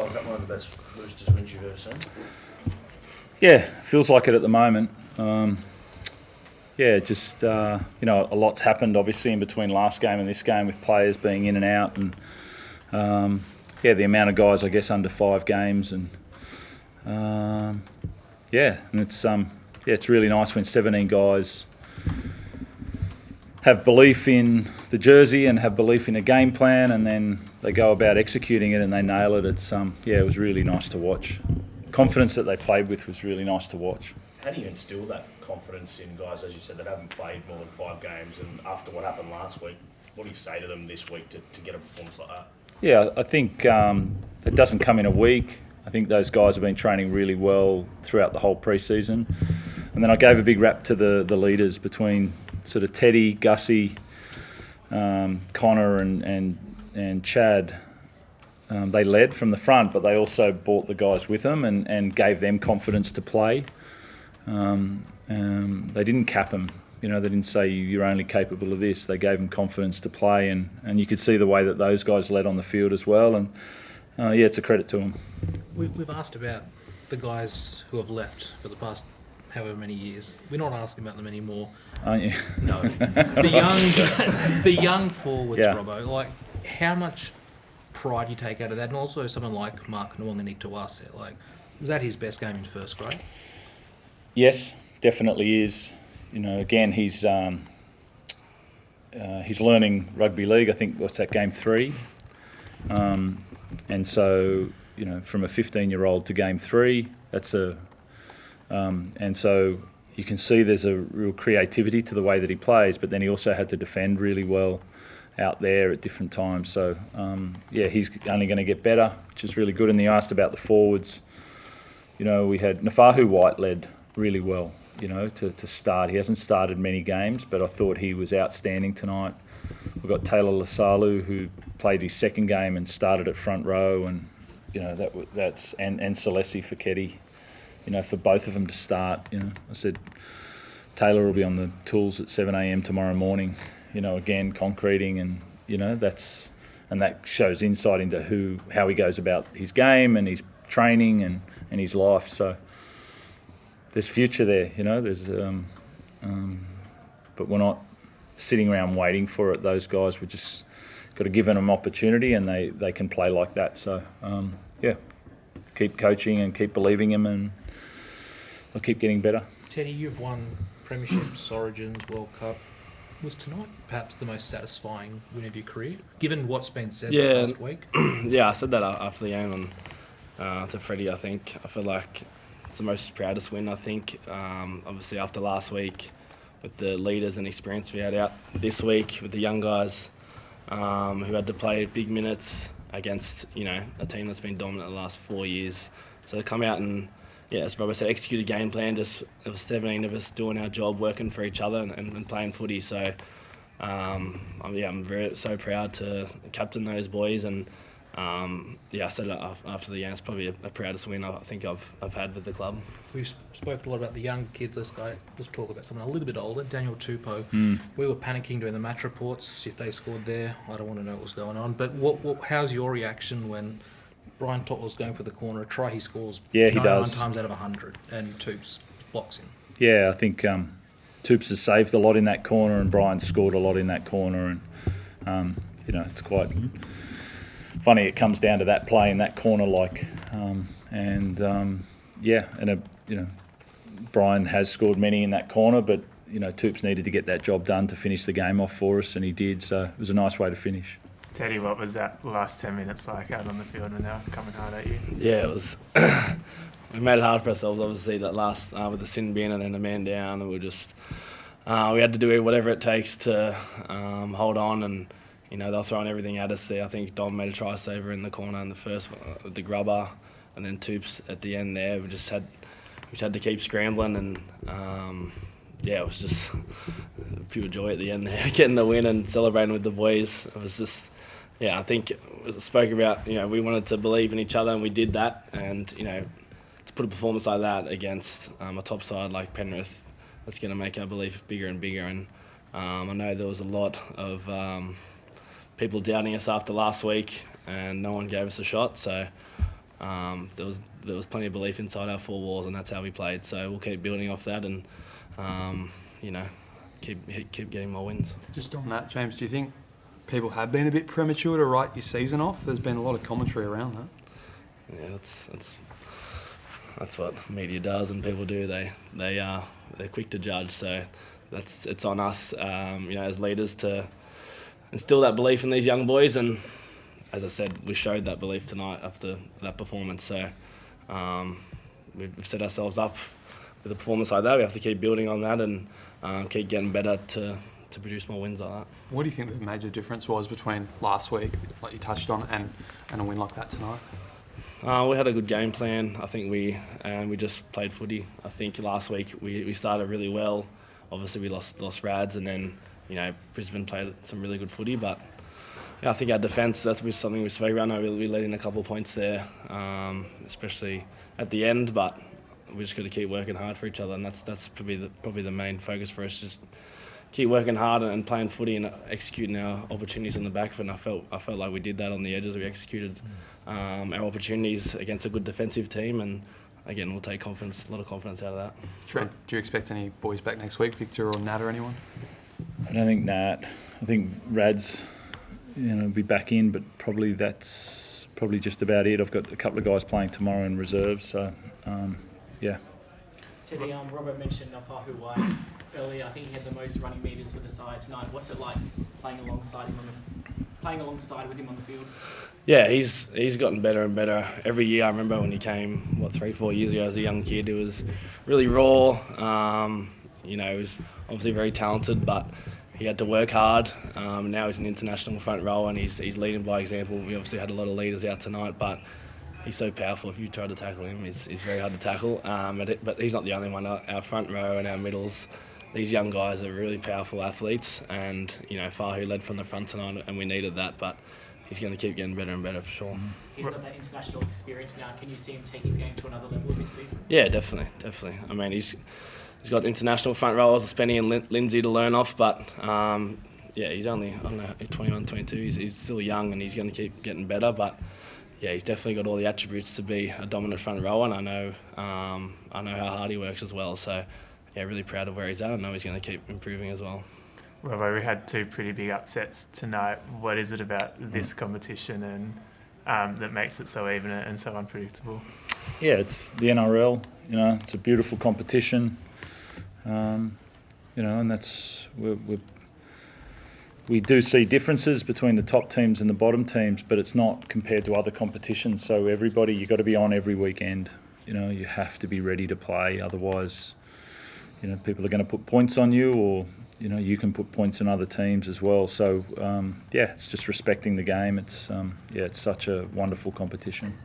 is that one of the best Roosters wins you've ever seen? Yeah, feels like it at the moment. Just a lot's happened obviously in between last game and this game with players being in and out, and the amount of guys I guess under 5 games, and it's really nice when 17 guys have belief in the jersey and have belief in a game plan, and then they go about executing it and they nail it. It was really nice to watch. Confidence that they played with was really nice to watch. How do you instill that confidence in guys, as you said, that haven't played more than 5 games, and after what happened last week, what do you say to them this week to get a performance like that? Yeah, I think it doesn't come in a week. I think those guys have been training really well throughout the whole pre-season. And then I gave a big rap to the leaders between sort of Teddy, Gussie, Connor and Chad. They led from the front, but they also brought the guys with them and gave them confidence to play. They didn't cap them. They didn't say you're only capable of this. They gave them confidence to play, and you could see the way that those guys led on the field as well. And it's a credit to them. We've asked about the guys who have left for the past however many years. We're not asking about them anymore. Aren't you? No. The young forwards, Yeah. Robbo, like how much pride you take out of that, and also someone like Mark Nwangani to us, like, was that his best game in first grade? Yes, definitely is. Again, he's learning rugby league. I think what's that, game 3, and so from a 15-year-old to game 3, that's and so you can see there's a real creativity to the way that he plays. But then he also had to defend really well out there at different times. So he's only going to get better, which is really good. And you asked about the forwards. We had Nafahu White led really well, to start. He hasn't started many games, but I thought he was outstanding tonight. We've got Taylor Lasalu, who played his second game and started at front row, and that's Salesi for Keddy, for both of them to start. I said Taylor will be on the tools at 7 a.m. tomorrow morning, again concreting, and that shows insight into how he goes about his game and his training and his life. So there's future there, there's but we're not sitting around waiting for it. Those guys, we just got to give them opportunity, and they can play like that. So keep coaching and keep believing him, and they'll keep getting better. Teddy, you've won premierships, Origins, World Cup. Was tonight perhaps the most satisfying win of your career, given what's been said last week? Yeah, I said that after the game to Freddie. I think I feel like it's the most proudest win. I think obviously after last week, with the leaders and experience we had out this week with the young guys who had to play big minutes against a team that's been dominant the last 4 years. So to come out and as Robert said, execute a game plan. It was 17 of us doing our job, working for each other and playing footy. So I'm so proud to captain those boys, and I said after the game, it's probably the proudest win I think I've had with the club. We've spoke a lot about the young kids. Let's talk about someone a little bit older, Daniel Tupou. We were panicking during the match reports if they scored there. I don't want to know what was going on. But how's your reaction when Brian Tottle's going for the corner, a try he scores 99 times out of 100, and Toops blocks him? Yeah, I think Toops has saved a lot in that corner, and Brian scored a lot in that corner, and it's quite funny. It comes down to that play in that corner, Brian has scored many in that corner, but Toops needed to get that job done to finish the game off for us, and he did. So it was a nice way to finish. Teddy, what was that last 10 minutes like out on the field when they were coming hard at you? Yeah, it was. We made it hard for ourselves, obviously, that last with the sin bin and then a man down, and we had to do whatever it takes to hold on, and they were throwing everything at us there. I think Dom made a try saver in the corner in the first with the grubber, and then Toops at the end there. We just had to keep scrambling, and it was just pure joy at the end there, getting the win and celebrating with the boys. It was just. I think it spoke about, we wanted to believe in each other, and we did that. And, to put a performance like that against a top side like Penrith, that's going to make our belief bigger and bigger. And I know there was a lot of people doubting us after last week, and no one gave us a shot. So there was plenty of belief inside our four walls, and that's how we played. So we'll keep building off that, and keep getting more wins. Just on that, James, do you think people have been a bit premature to write your season off? There's been a lot of commentary around that. Yeah, that's what media does and people do. They're quick to judge. So it's on us, as leaders to instill that belief in these young boys. And as I said, we showed that belief tonight after that performance. So we've set ourselves up with a performance like that. We have to keep building on that and keep getting better to produce more wins like that. What do you think the major difference was between last week, like you touched on, and a win like that tonight? We had a good game plan. I think we just played footy. I think last week we started really well. Obviously we lost Rads, and then Brisbane played some really good footy. But I think our defence, that's something we spoke about. We let in a couple of points there, especially at the end. But we just got to keep working hard for each other, and that's probably the main focus for us. Just keep working hard and playing footy and executing our opportunities on the back of it. And I felt like we did that on the edges. We executed our opportunities against a good defensive team, and again, we'll take a lot of confidence out of that. Trent, do you expect any boys back next week, Victor or Nat or anyone? I don't think Nat. I think Rad's, will be back in, but that's probably just about it. I've got a couple of guys playing tomorrow in reserves, so yeah. Teddy, Robert mentioned Fahu White earlier. I think he had the most running meters for the side tonight. What's it like playing alongside with him on the field? Yeah, he's gotten better and better every year. I remember when he came, 3-4 years ago as a young kid, he was really raw. He was obviously very talented, but he had to work hard. Now he's an international front row, and he's leading by example. We obviously had a lot of leaders out tonight, but he's so powerful. If you try to tackle him, he's very hard to tackle. But he's not the only one. Our front row and our middles, these young guys are really powerful athletes, and Fahu led from the front tonight, and we needed that. But he's going to keep getting better and better for sure. He's got that international experience now. Can you see him take his game to another level this season? Yeah, definitely. I mean, he's got international front rowers, Spenny and Lindsay to learn off, but he's only 21, 22. He's still young, and he's going to keep getting better. But yeah, he's definitely got all the attributes to be a dominant front rower, and I know how hard he works as well. So yeah, really proud of where he's at. I know he's going to keep improving as well. Well, we had two pretty big upsets tonight. What is it about this competition and that makes it so even and so unpredictable? Yeah, it's the NRL. It's a beautiful competition. And that's we do see differences between the top teams and the bottom teams, but it's not compared to other competitions. So everybody, you've got to be on every weekend. You have to be ready to play. Otherwise, people are going to put points on you, or you can put points on other teams as well. So it's just respecting the game. It's such a wonderful competition.